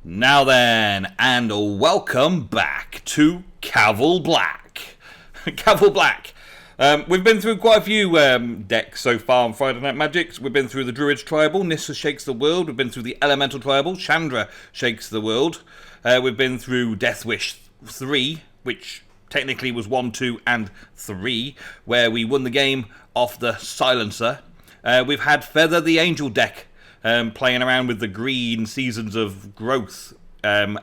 Now then, and welcome back to Caval-Black. Caval-Black. We've been through quite a few decks so far on Friday Night Magics. We've been through the Druids Tribal, Nissa Shakes the World. We've been through the Elemental Tribal, Chandra Shakes the World. We've been through Death Wish 3, which technically was 1, 2, and 3, where we won the game off the Silencer. We've had Feather the Angel deck, playing around with the green Seasons of Growth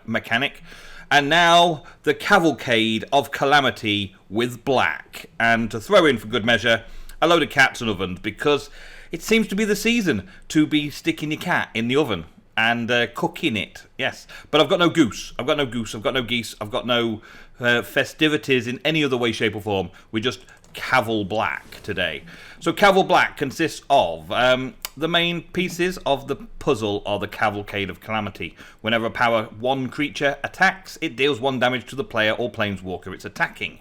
mechanic. And now the Cavalcade of Calamity with black. And to throw in for good measure, a load of cats and ovens, because it seems to be the season to be sticking your cat in the oven and cooking it. Yes, but I've got no goose. I've got no goose. I've got no geese. I've got no festivities in any other way, shape or form. We just Caval-Black today. So Caval-Black consists of the main pieces of the puzzle are the Cavalcade of Calamity. Whenever a power 1 creature attacks, it deals 1 damage to the player or planeswalker it's attacking.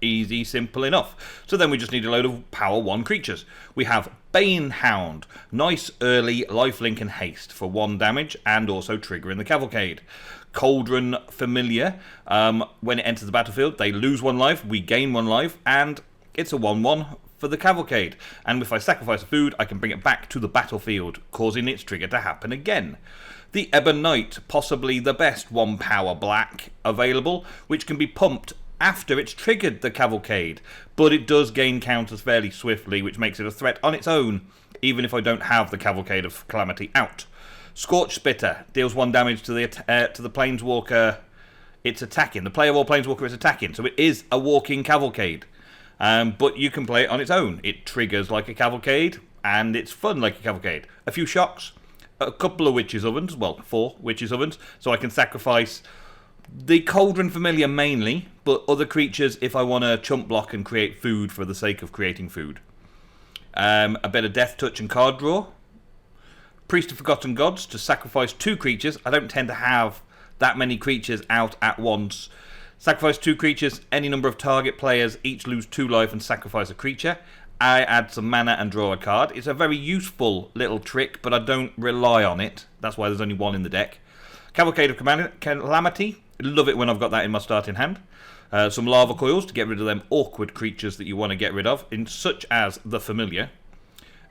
Easy, simple enough. So then we just need a load of power 1 creatures. We have Banehound, nice early lifelink and haste for 1 damage and also triggering the Cavalcade. Cauldron Familiar, when it enters the battlefield, they lose 1 life, we gain 1 life, and it's a 1/1 for the Cavalcade. And if I sacrifice a food, I can bring it back to the battlefield, causing its trigger to happen again. The Ebon Knight, possibly the best 1 power black available, which can be pumped after it's triggered the Cavalcade, but it does gain counters fairly swiftly, which makes it a threat on its own, even if I don't have the Cavalcade of Calamity out. Scorch Spitter deals 1 damage to the planeswalker it's attacking, the player or planeswalker it's attacking, so it is a walking Cavalcade. But you can play it on its own. It triggers like a Cavalcade, and it's fun like a Cavalcade. A few shocks, a couple of Witches' Ovens, well, 4 Witches' Ovens, so I can sacrifice the Cauldron Familiar mainly, but other creatures if I want to chump block and create food for the sake of creating food. A bit of Death Touch and card draw. Priest of Forgotten Gods to sacrifice 2 creatures. I don't tend to have that many creatures out at once. Sacrifice 2 creatures, any number of target players, each lose 2 life and sacrifice a creature. I add some mana and draw a card. It's a very useful little trick, but I don't rely on it. That's why there's only 1 in the deck. Cavalcade of Calamity. Love it when I've got that in my starting hand. Some Lava Coils to get rid of them awkward creatures that you want to get rid of, such as the Familiar.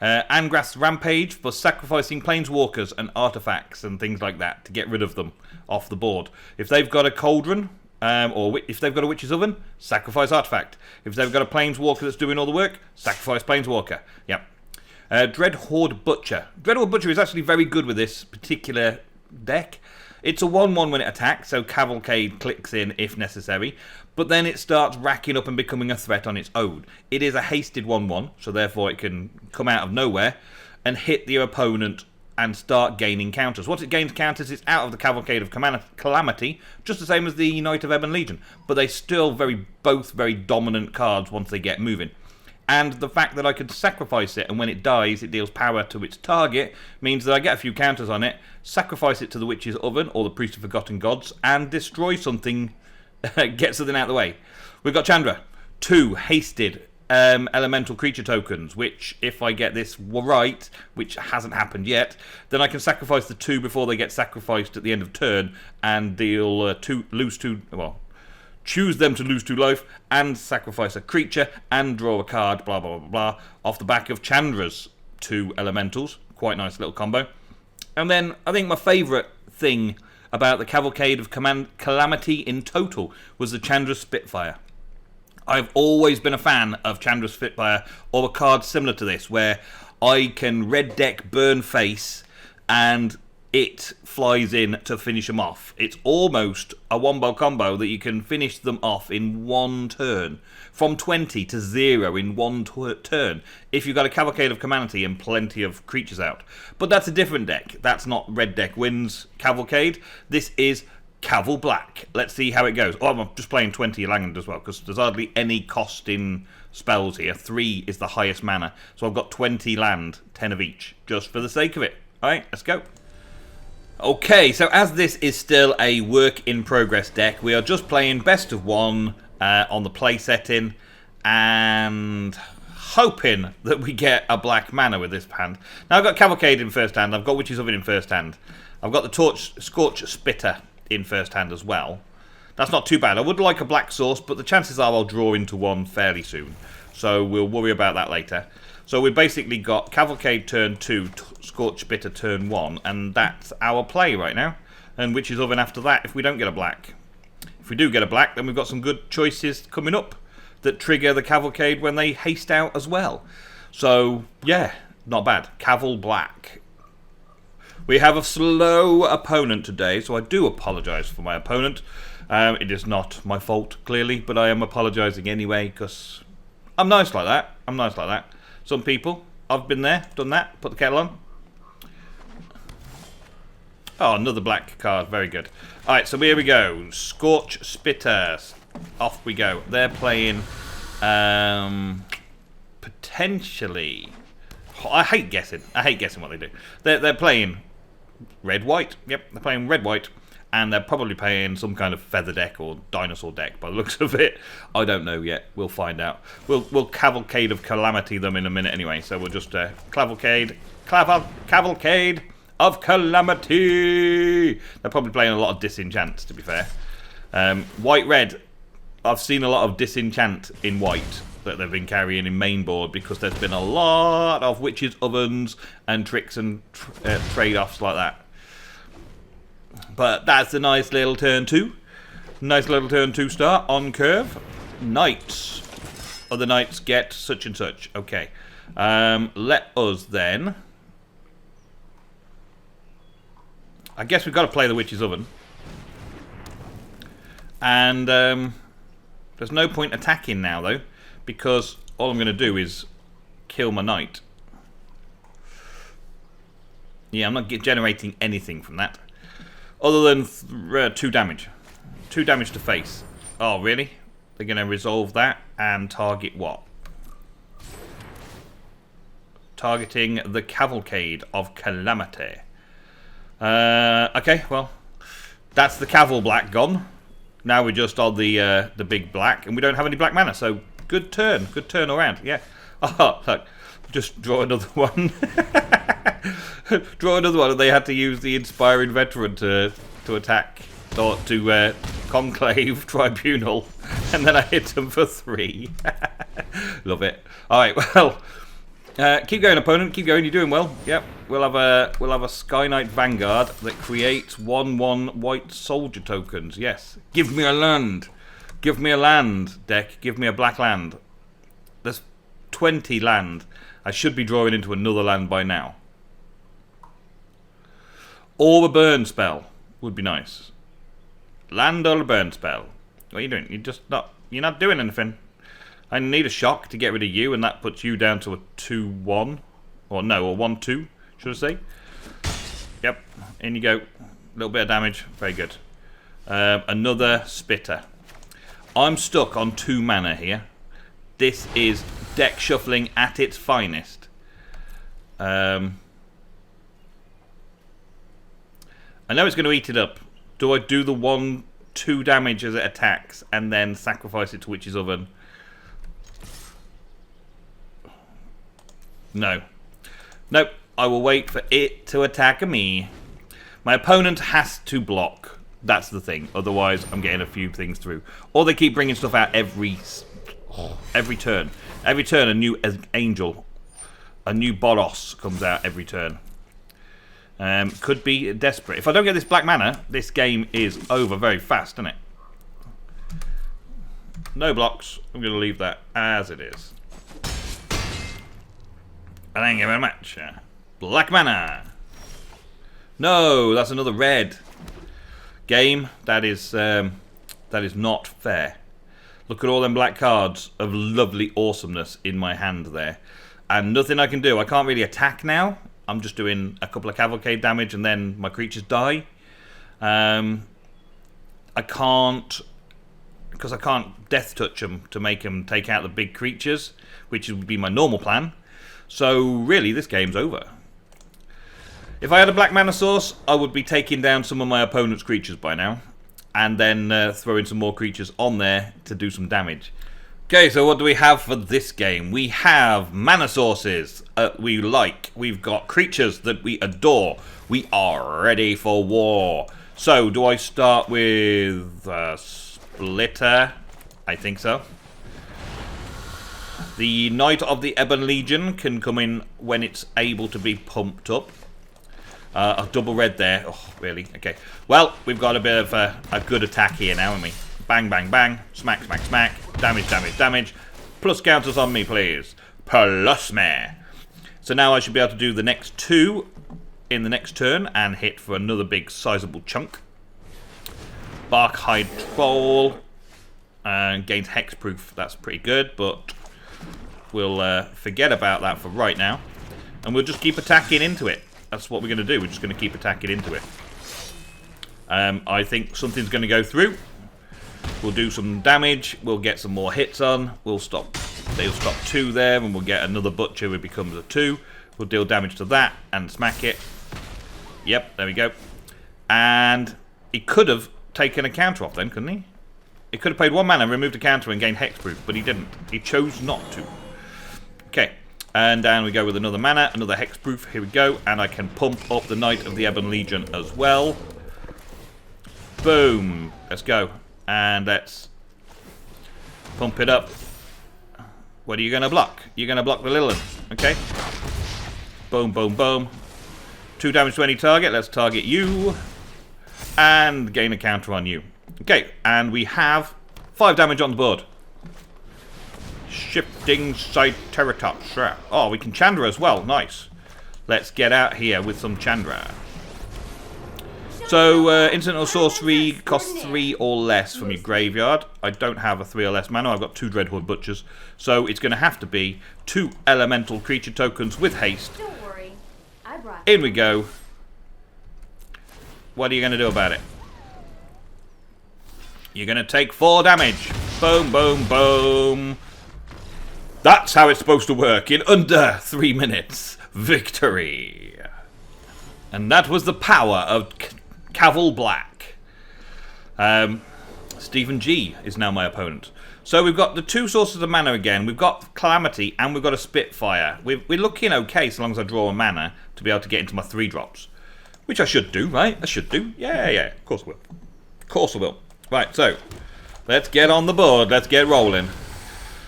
Angrath's Rampage for sacrificing planeswalkers and artifacts and things like that to get rid of them off the board. If they've got a Cauldron, or if they've got a Witch's Oven, sacrifice Artifact. If they've got a Planeswalker that's doing all the work, sacrifice Planeswalker. Yep. Dreadhorde Butcher. Dreadhorde Butcher is actually very good with this particular deck. It's a 1/1 when it attacks, so Cavalcade clicks in if necessary, but then it starts racking up and becoming a threat on its own. It is a hasted 1/1, so therefore it can come out of nowhere and hit the opponent and start gaining counters. Once it gains counters, it's out of the Cavalcade of Calamity, just the same as the Knight of Ebon Legion, but they still both very dominant cards once they get moving. And the fact that I could sacrifice it, and when it dies, it deals power to its target, means that I get a few counters on it, sacrifice it to the Witch's Oven or the Priest of Forgotten Gods, and destroy something, get something out of the way. We've got Chandra, 2 hasted elemental creature tokens, which if I get this right, which hasn't happened yet, then I can sacrifice the 2 before they get sacrificed at the end of turn and deal choose them to lose 2 life and sacrifice a creature and draw a card, blah blah blah blah, off the back of Chandra's 2 elementals. Quite nice little combo. And then I think my favourite thing about the Cavalcade of Calamity in total was the Chandra Spitfire. I've always been a fan of Chandra Spitfire or a card similar to this, where I can red deck burn face and it flies in to finish them off. It's almost a wombo combo that you can finish them off in 1 turn, from 20 to 0 in 1 turn, if you've got a Cavalcade of Calamity and plenty of creatures out. But that's a different deck. That's not red deck wins Cavalcade. This is Caval-Black. Let's see how it goes. Oh, I'm just playing 20 land as well, because there's hardly any cost in spells here. 3 is the highest mana, so I've got 20 land, 10 of each, just for the sake of it. Alright, let's go. Okay, so as this is still a work-in-progress deck, we are just playing best of 1 on the play setting, and hoping that we get a black mana with this hand. Now, I've got Cavalcade in first hand, I've got Witch's Oven in first hand. I've got the Scorch Spitter in first hand as well. That's not too bad. I would like a black source, but the chances are I'll draw into one fairly soon. So we'll worry about that later. So we've basically got Cavalcade turn 2, Scorch Spitter turn 1, and that's our play right now. And Witch's Oven after that if we don't get a black. If we do get a black, then we've got some good choices coming up that trigger the Cavalcade when they haste out as well. So, yeah, not bad. Caval-Black. We have a slow opponent today, so I do apologise for my opponent. It is not my fault, clearly, but I am apologising anyway, because I'm nice like that. I'm nice like that. Some people, I've been there, done that, put the kettle on. Oh, another black card, very good. Alright, so here we go. Scorch Spitter. Off we go. They're playing, potentially... I hate guessing. I hate guessing what they do. They're playing red-white. Yep, they're playing red-white. And they're probably playing some kind of feather deck or dinosaur deck by the looks of it. I don't know yet. We'll find out. We'll Cavalcade of Calamity them in a minute anyway. So we'll just Cavalcade of Calamity. They're probably playing a lot of disenchants, to be fair. White-red. I've seen a lot of disenchant in white that they've been carrying in main board because there's been a lot of witches' ovens and tricks and trade-offs like that. But that's a nice little turn 2. Nice little turn 2 start on curve. Knights. Other knights get such and such. Okay. Let us then... I guess we've got to play the Witch's Oven. And there's no point attacking now, though, because all I'm going to do is kill my knight. Yeah, I'm not generating anything from that. Other than 2 damage. 2 damage to face. Oh, really? They're going to resolve that and target what? Targeting the Cavalcade of Calamity. Okay, well, that's the Caval-Black gone. Now we're just on the big black, and we don't have any black mana, so good turn around. Yeah. Oh, look, just draw another one. Draw another one, and they had to use the Inspiring Veteran to attack, or to Conclave Tribunal, and then I hit them for 3. Love it. All right, well. Keep going, opponent. Keep going. You're doing well. Yep. We'll have a Sky Knight Vanguard that creates 1/1 white soldier tokens. Yes. Give me a land. Give me a land, deck. Give me a black land. There's 20 land. I should be drawing into another land by now. Or a burn spell would be nice. Land or a burn spell. What are you doing? You're not doing anything. I need a shock to get rid of you, and that puts you down to a 2-1. Or no, a 1-2, should I say. Yep, in you go. A little bit of damage. Very good. Another Spitter. I'm stuck on 2 mana here. This is deck shuffling at its finest. I know it's going to eat it up. Do I do the 1-2 damage as it attacks, and then sacrifice it to Witch's Oven? No. Nope. I will wait for it to attack me. My opponent has to block. That's the thing. Otherwise, I'm getting a few things through. Or they keep bringing stuff out every turn. Every turn, a new angel, a new Boros comes out every turn. Could be desperate. If I don't get this black mana, this game is over very fast, isn't it? No blocks. I'm going to leave that as it is. Thank you very much. Black mana. No, that's another red. Game, that is not fair. Look at all them black cards of lovely awesomeness in my hand there. And nothing I can do. I can't really attack now. I'm just doing a couple of Cavalcade damage and then my creatures die. I can't... Because I can't death touch them to make them take out the big creatures, which would be my normal plan. So, really, this game's over. If I had a black mana source, I would be taking down some of my opponent's creatures by now. And then throwing some more creatures on there to do some damage. Okay, so what do we have for this game? We have mana sources we like. We've got creatures that we adore. We are ready for war. So, do I start with Splitter? I think so. The Knight of the Ebon Legion can come in when it's able to be pumped up. A double red there. Oh, really? Okay. Well, we've got a bit of a good attack here now, haven't we? Bang, bang, bang. Smack, smack, smack. Damage, damage, damage. Plus counters on me, please. Plus me. So now I should be able to do the next 2 in the next turn and hit for another big sizable chunk. Barkhide Troll. Gains hexproof. That's pretty good, but we'll forget about that for right now. And we'll just keep attacking into it. That's what we're going to do. We're just going to keep attacking into it. I think something's going to go through. We'll do some damage. We'll get some more hits on. We'll stop. They'll stop 2 there, and we'll get another Butcher who becomes a 2. We'll deal damage to that and smack it. Yep, there we go. And he could have taken a counter off then, couldn't he? He could have paid 1 mana, removed a counter, and gained hexproof, but he didn't. He chose not to. Okay. And down we go with another mana, another hexproof. Here we go. And I can pump up the Knight of the Ebon Legion as well. Boom. Let's go. And let's pump it up. What are you going to block? You're going to block the Lilith. Okay. Boom, boom, boom. 2 damage to any target. Let's target you. And gain a counter on you. Okay. And we have 5 damage on the board. Shifting Side Terratops. Oh, we can Chandra as well. Nice. Let's get out here with some Chandra. So, instant or sorcery costs 3 or less from your graveyard. I don't have a 3 or less mana. I've got 2 Dreadhorde Butchers. So, it's going to have to be 2 elemental creature tokens with haste. Don't worry. I brought In we go. What are you going to do about it? You're going to take 4 damage. Boom, boom, boom. That's how it's supposed to work. In under 3 minutes. Victory. And that was the power of Caval-Black. Stephen G is now my opponent. So we've got the 2 sources of mana again. We've got Calamity and we've got a Spitfire. We're looking okay so long as I draw a mana to be able to get into my 3 drops. Which I should do, right? I should do. Yeah. Of course I will. Of course I will. Right, so let's get on the board. Let's get rolling.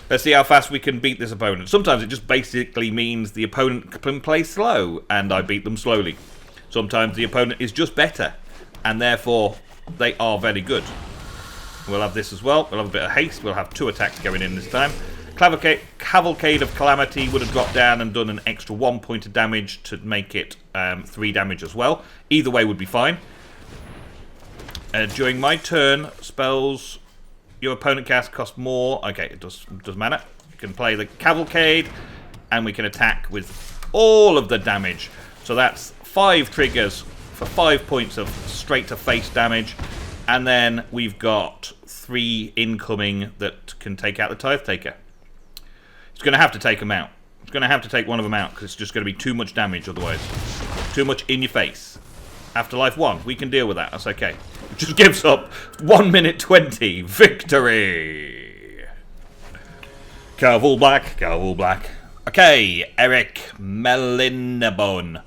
Let's see how fast we can beat this opponent. Sometimes it just basically means the opponent can play slow and I beat them slowly. Sometimes the opponent is just better and therefore they are very good. We'll have this as well. We'll have a bit of haste. We'll have 2 attacks going in this time. Cavalcade of Calamity would have dropped down and done an extra 1 point of damage to make it 3 damage as well. Either way would be fine. During my turn, spells your opponent cast cost more. Okay, it does matter. You can play the Cavalcade, and we can attack with all of the damage. So that's 5 triggers for 5 points of straight-to-face damage. And then we've got 3 incoming that can take out the Tithe Taker. It's going to have to take them out. It's going to have to take one of them out, because it's just going to be too much damage otherwise. Too much in your face. Afterlife 1, we can deal with that. That's okay. It just gives up 1 minute 20. Victory! Caval-Black, Caval-Black. Okay, Eric Mellibone.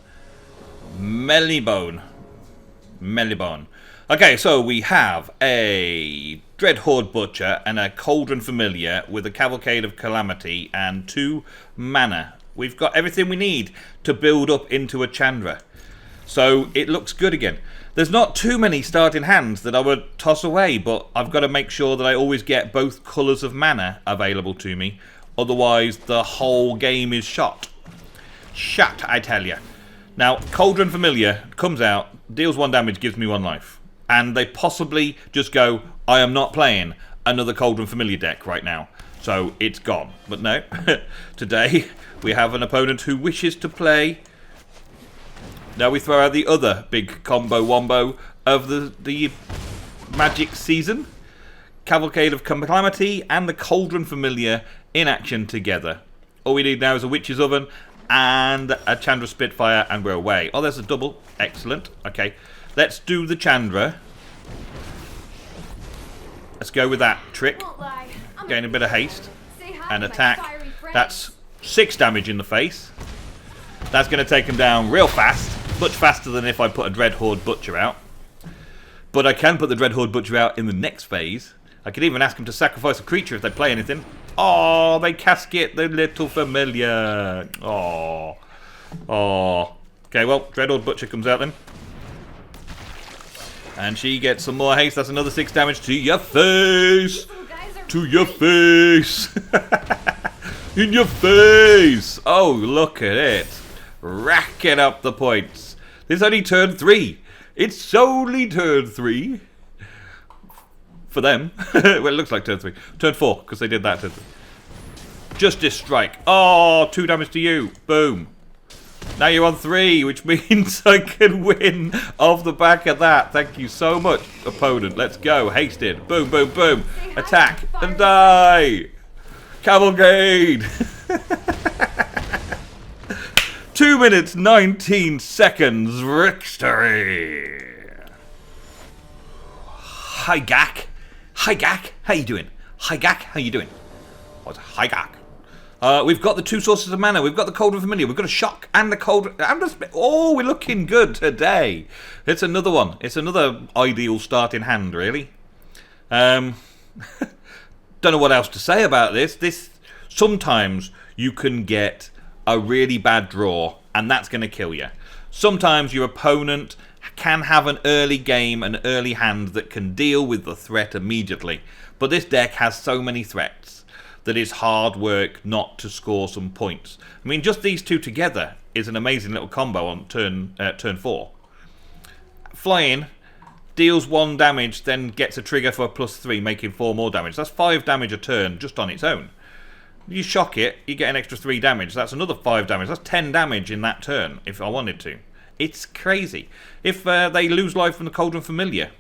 Okay, so we have a Dreadhorde Butcher and a Cauldron Familiar with a Cavalcade of Calamity and 2 mana. We've got everything we need to build up into a Chandra. So it looks good again. There's not too many starting hands that I would toss away, but I've got to make sure that I always get both colours of mana available to me. Otherwise, the whole game is shot. Shot, I tell you. Now, Cauldron Familiar comes out, deals 1 damage, gives me 1 life. And they possibly just go, I am not playing another Cauldron Familiar deck right now. So it's gone. But no, today we have an opponent who wishes to play. Now we throw out the other big combo wombo of the Magic season. Cavalcade of Calamity and the Cauldron Familiar in action together. All we need now is a Witch's Oven and a Chandra Spitfire and we're away. Oh, there's a double. Excellent. Okay, let's do the Chandra. Let's go with that trick. Gain a bit of haste. and attack. That's 6 damage in the face. That's going to take him down real fast. Much faster than if I put a Dreadhorde Butcher out. But I can put the Dreadhorde Butcher out in the next phase. I could even ask him to sacrifice a creature if they play anything. Oh, they casket the little familiar. Oh. Oh. Okay, well, Dreadhorde Butcher comes out then. And she gets some more haste. That's another 6 damage to your face. To your face. In your face. Oh, look at it. Racking up the points. This is only turn 3. It's only turn 3. For them. Well, it looks like turn 3. Turn 4, because they did that. Justice Strike. Oh, 2 damage to you. Boom. Now you're on 3, which means I can win off the back of that. Thank you so much, opponent. Let's go. Hasted. Boom, boom, boom. Attack and die. Cavalcade. 2 minutes, 19 seconds. Victory. Hi, Gak. Hi, Gak. How you doing? Hi, Gak. How you doing? What's hi, Gak? We've got the 2 sources of mana. We've got the Cauldron Familiar. We've got a Shock and the Cauldron. Oh, we're looking good today. It's another one. It's another ideal starting hand, really. Don't know what else to say about this. Sometimes you can get a really bad draw, and that's going to kill you. Sometimes your opponent can have an early game, an early hand that can deal with the threat immediately. But this deck has so many threats that it's hard work not to score some points. I mean, just these 2 together is an amazing little combo on turn 4. Flying deals 1 damage, then gets a trigger for a +3, making 4 more damage. That's 5 damage a turn just on its own. You shock it, you get an extra 3 damage. That's another 5 damage. That's 10 damage in that turn, if I wanted to. It's crazy. If they lose life from the Cauldron Familiar,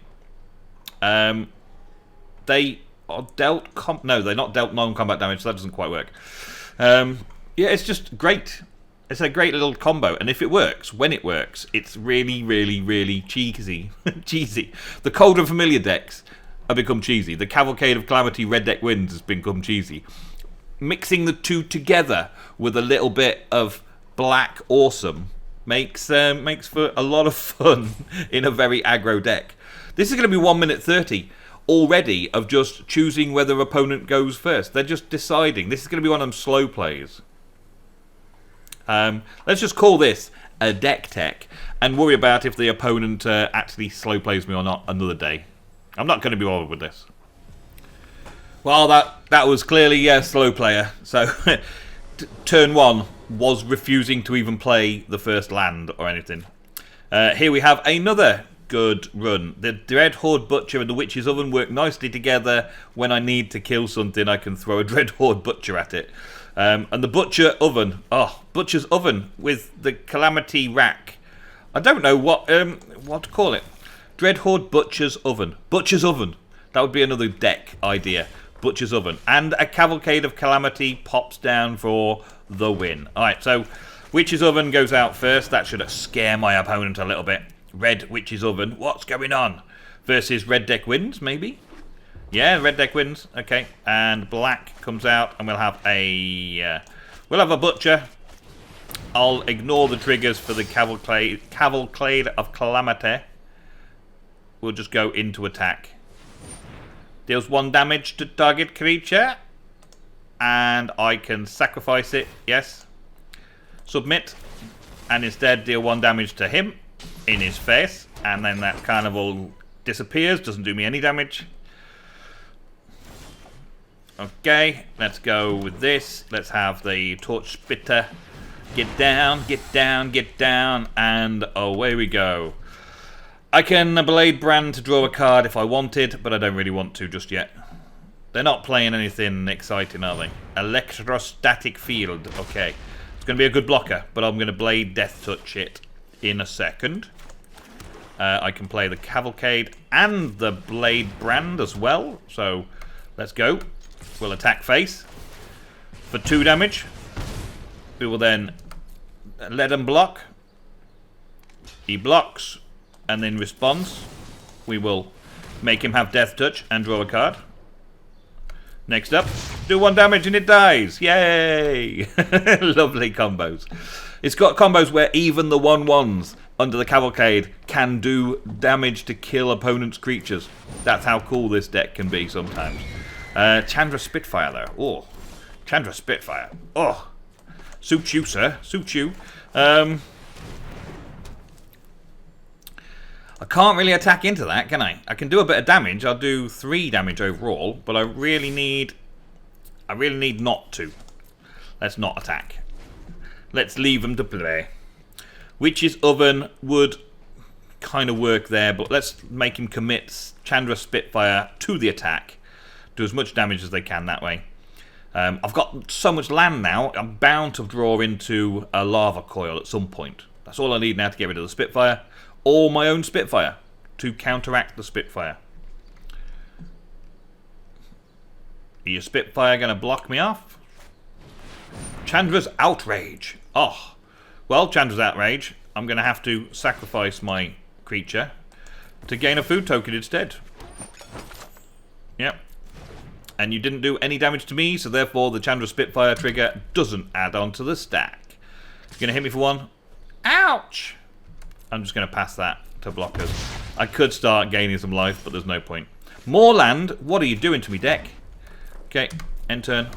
they are dealt... No, they're not dealt non-combat damage, so that doesn't quite work. Yeah, it's just great. It's a great little combo, and if it works, when it works, it's really, really, really cheesy. Cheesy. The Cauldron Familiar decks have become cheesy. The Cavalcade of Calamity red deck wins has become cheesy. Mixing the 2 together with a little bit of black awesome makes for a lot of fun in a very aggro deck. This is going to be 1 minute 30 already of just choosing whether opponent goes first. They're just deciding. This is going to be one of them slow plays. Let's just call this a deck tech and worry about if the opponent actually slow plays me or not another day. I'm not going to be bothered with this. Well, that was clearly a slow player. So turn 1 was refusing to even play the first land or anything. Here we have another good run. The Dreadhorde Butcher and the Witch's Oven work nicely together. When I need to kill something, I can throw a Dreadhorde Butcher at it. And the Butcher Oven. Oh, Butcher's Oven with the Calamity Rack. I don't know what to call it. Dreadhorde Butcher's Oven. Butcher's Oven. That would be another deck idea. Butcher's Oven. And a Cavalcade of Calamity pops down for the win. Alright, so Witch's Oven goes out first. That should scare my opponent a little bit. Red Witch's Oven. What's going on? Versus red deck wins, maybe? Yeah, red deck wins. Okay. And black comes out, and we'll have a Butcher. I'll ignore the triggers for the Cavalcade of Calamity. We'll just go into attack. Deals 1 damage to target creature. And I can sacrifice it. Yes. Submit. And instead deal 1 damage to him. In his face. And then that kind of all disappears. Doesn't do me any damage. Okay. Let's go with this. Let's have the Scorch Spitter. Get down, get down, get down. And away we go. I can Bladebrand to draw a card if I wanted, but I don't really want to just yet. They're not playing anything exciting, are they? Electrostatic Field. Okay. It's going to be a good blocker, but I'm going to Blade Death Touch it in a second. I can play the Cavalcade and the Bladebrand as well. So, let's go. We'll attack face for 2 damage. We will then let him block. He blocks. And in response, we will make him have Death Touch and draw a card. Next up, Do 1 damage and it dies. Yay! Lovely combos. It's got combos where even the 1/1s under the Cavalcade can do damage to kill opponents' creatures. That's how cool this deck can be sometimes. Chandra Spitfire though. Oh, Chandra Spitfire. Oh, suits you, sir. Suits you. I can't really attack into that, can I? I can do a bit of damage. I'll do 3 damage overall, but I really need not to. Let's not attack. Let's leave them to play. Witch's Oven would kind of work there, but let's make him commit Chandra Spitfire to the attack. Do as much damage as they can that way. I've got so much land now, I'm bound to draw into a Lava Coil at some point. That's all I need now to get rid of the Spitfire. Or my own Spitfire to counteract the Spitfire. Are your Spitfire going to block me off? Chandra's Outrage. Oh, well, Chandra's Outrage. I'm going to have to sacrifice my creature to gain a food token instead. Yep. And you didn't do any damage to me, so therefore the Chandra Spitfire trigger doesn't add on to the stack. You're going to hit me for 1. Ouch! I'm just going to pass that to blockers. I could start gaining some life, but there's no point. More land. What are you doing to me, deck? Okay, end turn.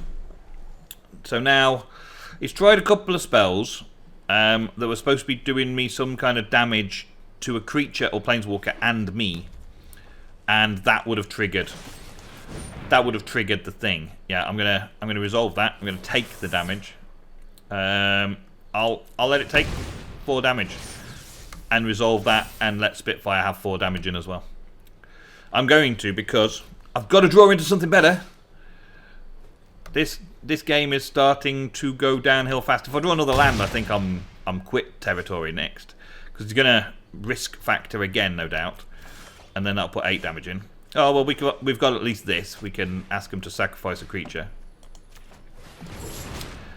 So now, he's tried a couple of spells that were supposed to be doing me some kind of damage to a creature or planeswalker and me. And that would have triggered. That would have triggered the thing. Yeah, I'm gonna resolve that. I'm gonna take the damage. I'll let it take 4 damage. And resolve that and let Spitfire have 4 damage in as well. I'm going to, because I've got to draw into something better. This game is starting to go downhill fast. If I draw another land, I think I'm quit territory next. Because it's going to risk factor again, no doubt. And then that'll put 8 damage in. Oh, well, we've got at least this. We can ask him to sacrifice a creature.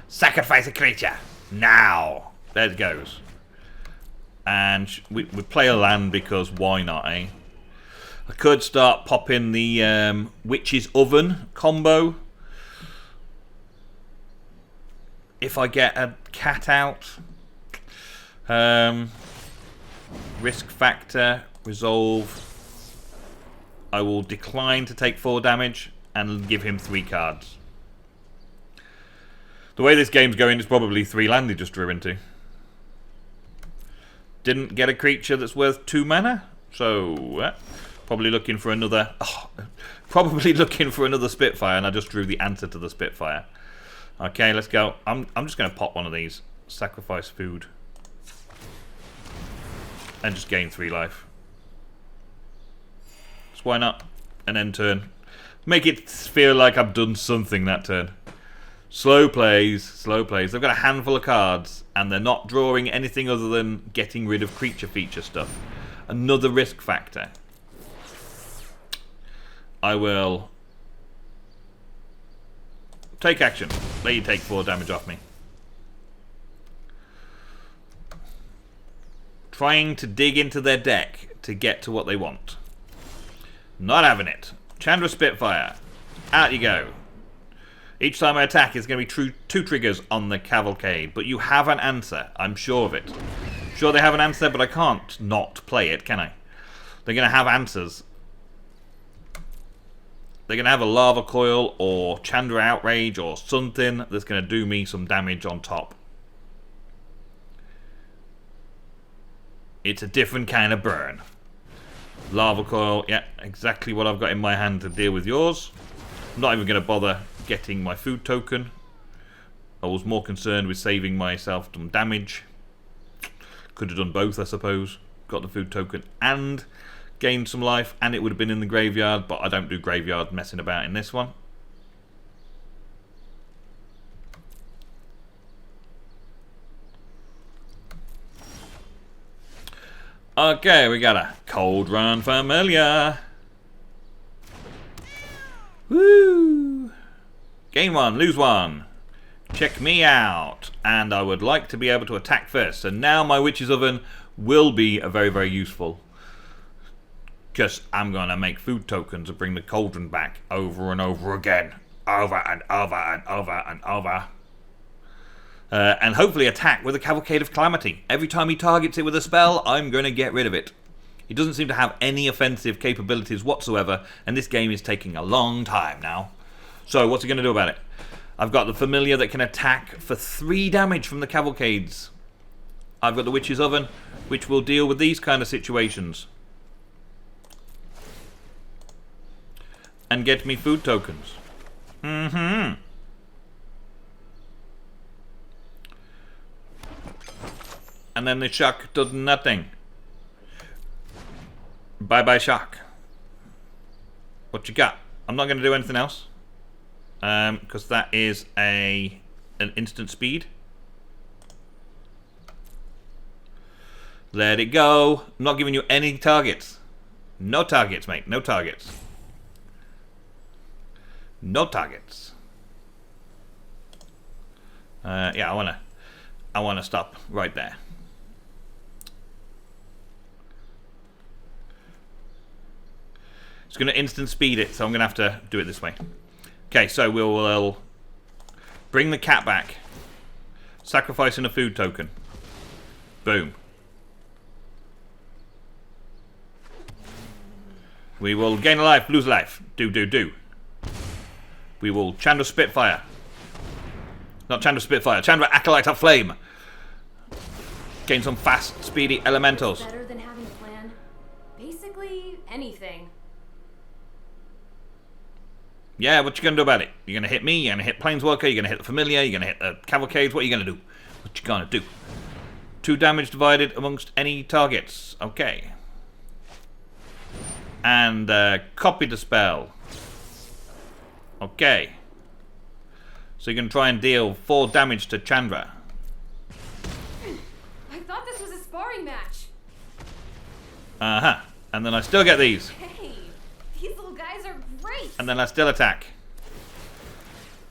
Sacrifice a creature! Now! There it goes. And we play a land because why not, eh? I could start popping the Witch's Oven combo. If I get a cat out. Risk factor, resolve. I will decline to take 4 damage and give him 3 cards. The way this game's going, it's probably 3 land he just drew into. Didn't get a creature that's worth 2 mana, so probably looking for another. Probably looking for another Spitfire, and I just drew the answer to the Spitfire. Okay, let's go. I'm just going to pop one of these, sacrifice food, and just gain 3 life. So why not? An end turn. Make it feel like I've done something that turn. Slow plays, slow plays. They've got a handful of cards, and they're not drawing anything other than getting rid of creature feature stuff. Another risk factor. I will take action. Let you take 4 damage off me. Trying to dig into their deck to get to what they want. Not having it. Chandra Spitfire. Out you go. Each time I attack, it's going to be 2 triggers on the Cavalcade. But you have an answer. I'm sure of it. I'm sure they have an answer, but I can't not play it, can I? They're going to have answers. They're going to have a Lava Coil or Chandra Outrage or something that's going to do me some damage on top. It's a different kind of burn. Lava Coil, yeah, exactly what I've got in my hand to deal with yours. I'm not even going to bother getting my food token. I was more concerned with saving myself some damage. Could have done both, I suppose. Got the food token and gained some life, and it would have been in the graveyard, but I don't do graveyard messing about in this one. Okay, we got a Cauldron Familiar. Woo! Gain 1, lose 1. Check me out. And I would like to be able to attack first. So now my Witch's Oven will be very, very useful. Because I'm going to make food tokens to bring the Cauldron back over and over again. over and over and over and over. And hopefully attack with a Cavalcade of Calamity. Every time he targets it with a spell, I'm going to get rid of it. He doesn't seem to have any offensive capabilities whatsoever, and this game is taking a long time now. So what's he going to do about it? I've got the Familiar that can attack for 3 damage from the Cavalcades. I've got the Witch's Oven, which will deal with these kind of situations. And get me food tokens. And then the Shock does nothing. Bye-bye Shock. What you got? I'm not going to do anything else. Because that is an instant speed. Let it go. I'm not giving you any targets. No targets, mate. No targets. No targets. Yeah, I wanna stop right there. It's gonna instant speed it, so I'm gonna have to do it this way. Okay, so we'll bring the cat back, sacrificing a food token. Boom. We will gain a life, lose a life. Do. We will Chandra Spitfire. Not Chandra Spitfire, Chandra Acolyte of Flame. Gain some fast, speedy elementals. Better than having a plan. Basically, anything. Yeah, what you gonna do about it? You gonna hit me? You gonna hit Planeswalker? You gonna hit the Familiar? You gonna hit the Cavalcades? What are you gonna do? What you gonna do? 2 damage divided amongst any targets. Okay. And copy the spell. Okay. So you can try and deal 4 damage to Chandra. I thought this was a sparring match. And then I still get these. Hey, these little guys are great. And then I still attack.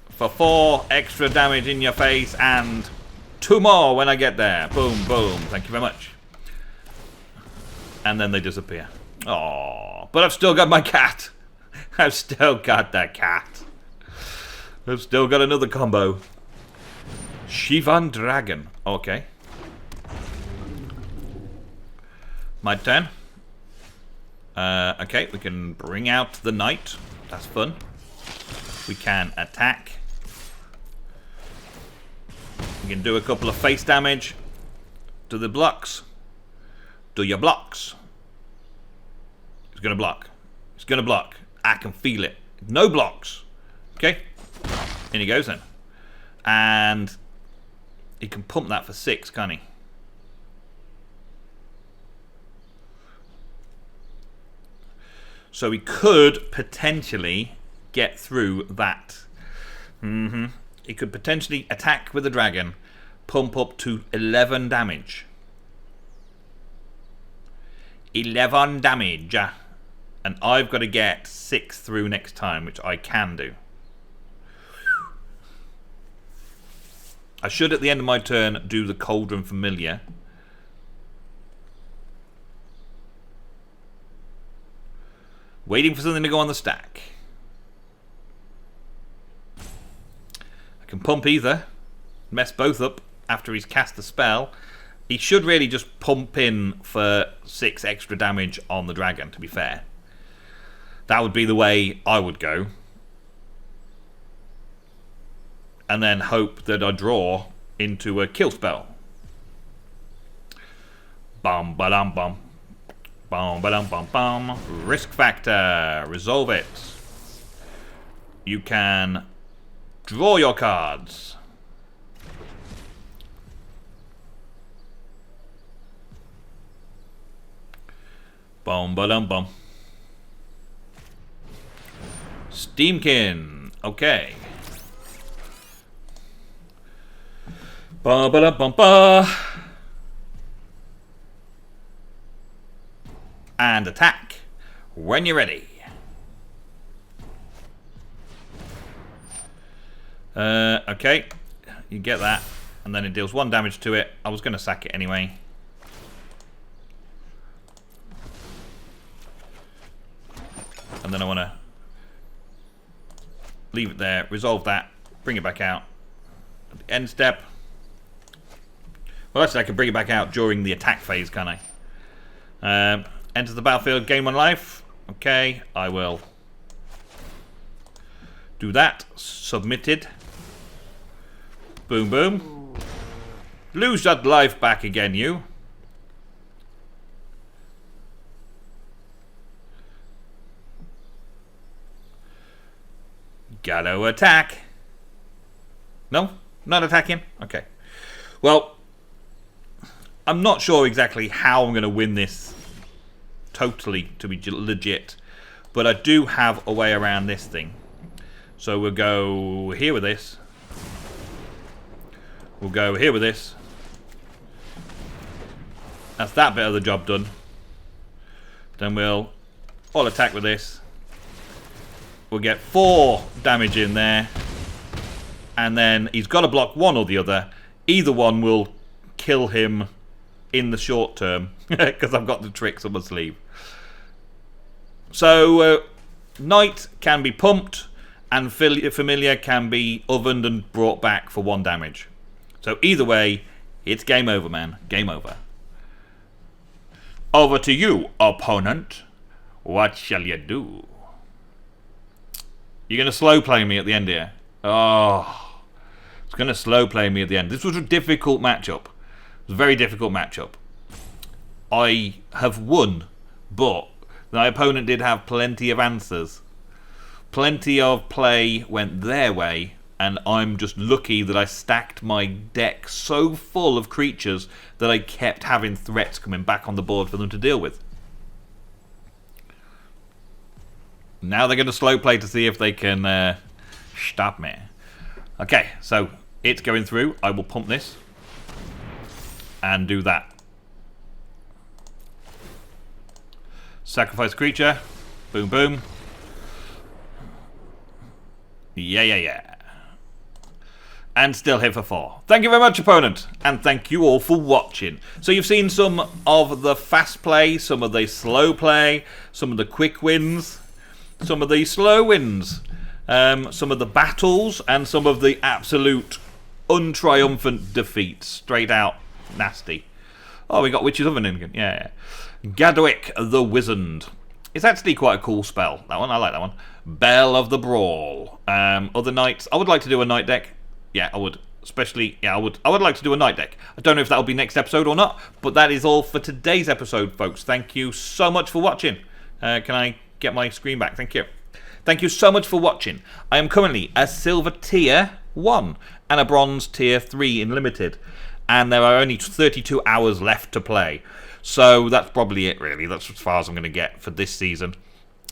For 4 extra damage in your face and 2 more when I get there. Boom, boom. Thank you very much. And then they disappear. Oh, but I've still got my cat. I've still got that cat. I've still got another combo. Shivan Dragon. Okay. My turn. Okay, we can bring out the knight. That's fun. We can attack. We can do a couple of face damage to the blocks. Do your blocks. It's gonna block. It's gonna block. I can feel it. No blocks. Okay. In he goes then. And he can pump that for 6, can't he? So he could potentially get through that. He could potentially attack with the dragon, pump up to 11 damage. 11 damage. And I've got to get 6 through next time, which I can do. I should, at the end of my turn, do the Cauldron Familiar. Waiting for something to go on the stack. I can pump either. Mess both up after he's cast the spell. He should really just pump in for 6 extra damage on the dragon, to be fair. That would be the way I would go. And then hope that I draw into a kill spell. Bum ba dum bum. Bum ba dum bum bum. Risk factor. Resolve it. You can draw your cards. Bum ba dum bum. Steamkin. Okay. Ba ba da bum ba. And attack when you're ready. Okay. You get that. And then it deals 1 damage to it. I was going to sack it anyway. And then I want to Leave it there. Resolve that. Bring it back out. At the end step. Well, actually, I can bring it back out during the attack phase, can I? Enter the battlefield, gain 1 life. Okay, I will do that. Submitted. Boom, boom. Lose that life back again, you. Gotta attack. No? Not attacking? Okay. Well, I'm not sure exactly how I'm going to win this totally to be legit, but I do have a way around this thing. So we'll go here with this. We'll go here with this. That's that bit of the job done. Then we'll all attack with this. We'll get 4 damage in there. And then he's got to block one or the other. Either one will kill him in the short term. Because I've got the tricks up my sleeve. So, Knight can be pumped. And Familiar can be ovened and brought back for 1 damage. So either way, it's game over, man. Game over. Over to you, opponent. What shall you do? You're going to slow play me at the end here. Oh, it's going to slow play me at the end. This was a difficult matchup. It was a very difficult matchup. I have won, but my opponent did have plenty of answers. Plenty of play went their way, and I'm just lucky that I stacked my deck so full of creatures that I kept having threats coming back on the board for them to deal with. Now they're going to slow play to see if they can stop me. Okay, so it's going through. I will pump this and do that. Sacrifice creature. Boom, boom. Yeah. And still hit for 4. Thank you very much, opponent. And thank you all for watching. So you've seen some of the fast play, some of the slow play, some of the quick wins, some of the slow wins, some of the battles, and some of the absolute untriumphant defeats. Straight out nasty. Oh, we got Witch's Oven in. Yeah. Gadwick the Wizened. It's actually quite a cool spell. That one, I like that one. Bell of the Brawl. Other knights. I would like to do a knight deck. Yeah, I would. Especially, yeah, I would like to do a knight deck. I don't know if that'll be next episode or not, but that is all for today's episode, folks. Thank you so much for watching. Can I get my screen back? Thank you. Thank you so much for watching. I am currently a silver tier 1 and a bronze tier 3 in limited, and there are only 32 hours left to play. So that's probably it, really. That's as far as I'm going to get for this season.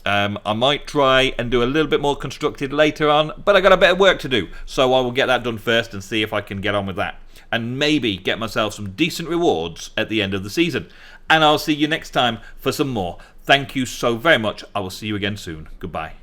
I might try and do a little bit more constructed later on, but I got a bit of work to do, so I will get that done first and see if I can get on with that, and maybe get myself some decent rewards at the end of the season. And I'll see you next time for some more. Thank you so very much. I will see you again soon. Goodbye.